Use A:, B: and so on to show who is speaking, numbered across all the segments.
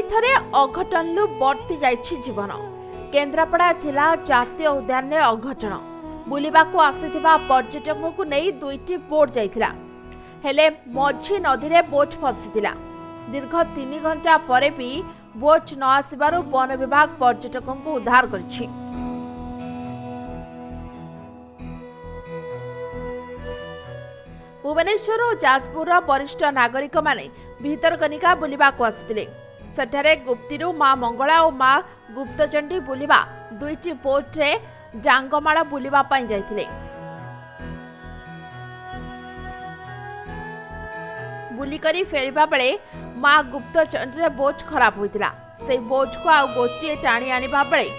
A: थरे अघटनलु बर्ती जाइछि जीवन। केन्द्रापड़ा जिला जातीय उद्यान में अघटन बुलिबाकू आसिथिबा पर्यटकों को नहीं दुईटी बोट जाइथिला हेले मझी नदी रे बोट फसिथिला। दीर्घ 3 घंटा परे भी बोट न आसिबारु वन विभाग पर्यटकों को उद्धार करिछि। भुवनेश्वर और जाजपुर वरिष्ठ नागरिक माने भितरकनिका बुलिबाकू आसिथिले। सेठारे गुप्तीरू मां मंगला और मां गुप्तचंडी बुलिबा दुईटी बोट रे डांगमाला बुलिबा पाई जाइथिले। बुलिकरी फेरिबा बेले मां गुप्तचंडी रे बोट खराब होइतिला। से बोट को आ गोटी टाणी आनिबा बेले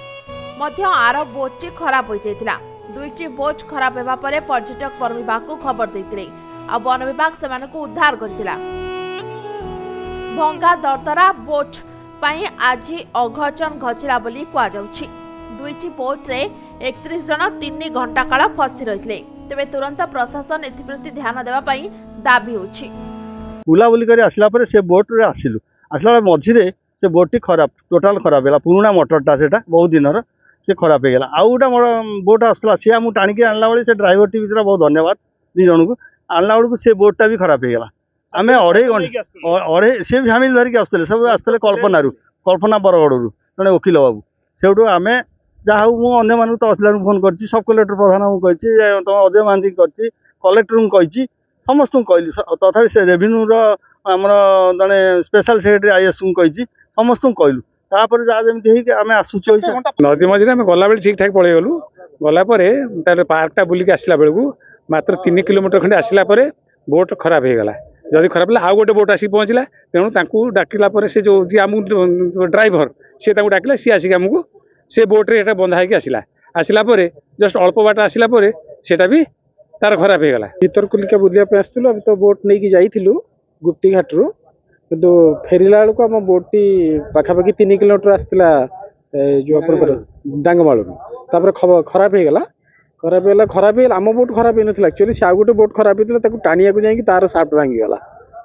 A: मध्य आर बोट खराब हो जाइतिला। दुईटी बोट खराब हेबा परे पर्यटक वन विभाग को खबर देइतिले आ वन विभाग सेमानकु उद्धार करतिला। भंगा दरतरा बोट पाई आज अघटन घटिला बोली कुआ जाउछि। दुईटी बोट रे 31 जन 3 घंटा काल फसी रहितले। तेबे तुरंत प्रशासन एथिप्रति ध्यान देबा पई दाबी होछि।
B: बुलाबुली कर आसला पर से बोट रे आसिलु आसला मझिरे से बोट खराब टोटाल खराब है। पुराना मोटरटा से बहुत दिन से खराब हो गला। आउ गोटा मोर बोट आसला सी आम टाणी आनला बेले से ड्राइवर टी विचार बहुत धन्यवाद दी जन को आनला बेलू से बोटा भी खराब हो गला। आम अढ़े से फैमिली धरिक आसते सब आसते कल्पना बरगड़ू जड़े वकिल बाबू से आम जहाँ मुझे मूँ तहसिलदार फोन कर सब कलेक्टर प्रधान को तुम अजय महांती कर कलेक्टर को समस्त कहली तथा से रेवेन्यू आमर जड़े स्पेशल सेक्रेटरी आईएएस को समस्त कहलु तापर जहाँ जमी आम आसुच
C: नदी मझे आम गला बेले ठीक ठाक पलि गलु गलापर पार्कटा बुलिक आसला बेलू मात्र 3 किलोमीटर खंडे आसला बोट खराब हो गला। जदि खराब है आउ गोटे बोट आसिक पहुँचला तेणु डाकिला से जो जी आम ड्राइवर सी डाकिला सी आसिक आमको से बोट्रे ये बंधा होगी आसला जस्ट अल्प बाट आसला सेटा भी तार खराब हो गला।
D: भितरकुलिका बुलिया आसलु अब तो बोट नहीं जाइलु गुप्ती घाट रु किंतु फेरिला बेलू आम बोटी पाखापाखि 3 किलोमीटर आसला जो डांगमाल खराब हो गला खराब आम बोट खराब होता एक्चुअली से आउ गोटे बोट खराब होता टाणिया जाकि तार साफ्ट भांगीगला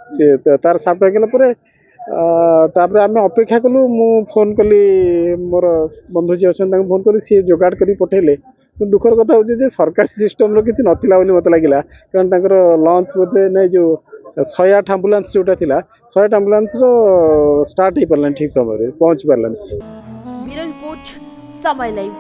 D: से तार साफ्ट भांगला आम अपेक्षा कलु मु फोन कली मोर बंधु जी अच्छा फोन कली सी जोगाड़ कर पठेले। दुखर कथा हूँ सरकारी सिस्टम किसी नाला मत लगे कारण लंच बोधे नहीं जो 108 आम्बुलांस जोटा थी 108 आम्बुलांस स्टार्ट हो पारा ठीक समय पहुँच पारानी।
A: ब्यूरो रिपोर्ट समय लाइव।